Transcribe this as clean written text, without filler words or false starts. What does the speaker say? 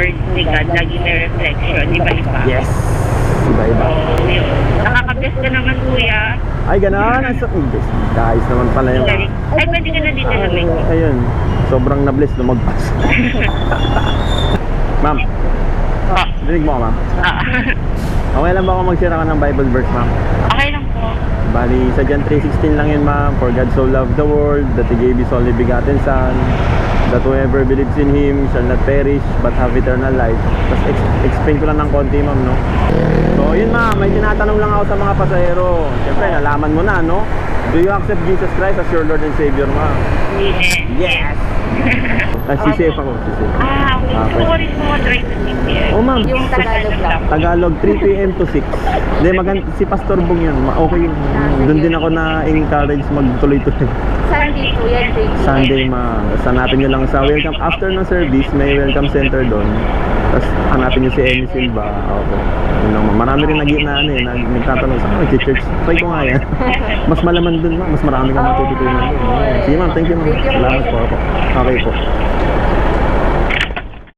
word ni God, lagi may reflection, iba-iba. Yes. Iba-iba. So, yun. Nakaka-bless ka naman, kuya. Ay, gano'n. Guys naman pala yung... Ay, pwede ka na dito lumay ko. Ayun. Sobrang na-bless lumagpas. Ma'am, Ah. dinig mo ako, ma'am. Okay lang ba ako mag-share ka ng Bible verse, ma'am? Okay lang po. Bali, sa John 3:16 lang yun, ma'am. For God so loved the world that He gave His only begotten Son, that whoever believes in Him shall not perish but have eternal life. Tapos explain ko lang ng konti, ma'am, no? So, yun, ma'am. May tinatanong lang ako sa mga pasahero. Siyempre, nalaman mo na, no? Do you accept Jesus Christ as your Lord and Savior, ma'am? Yes. Ay, si Safe ako. Si Safe. Okay. Okay. Gusto ko rin po try to speak here. Oh, ma'am. Yung Tagalog lang. Tagalog, 3 p.m. to 6. Hindi, si Pastor Bong yun. Okay yun. Doon din ako na-encourage magtuloy-tuloy. Sunday po yan, Sunday, ma'am. Tapos hanapin nyo lang sa welcome. After ng service, may welcome center doon. Tapos hanapin nyo si Emmy Silva. Okay. Yun lang, ma'am. Marami rin nagtatanong sa church. Try ko nga yan. Mas malaman doon, ma'am. Mas marami kang matututunan doon. Sige, ma'am. Thank you, ma'am. Salamat po ako. Okay po.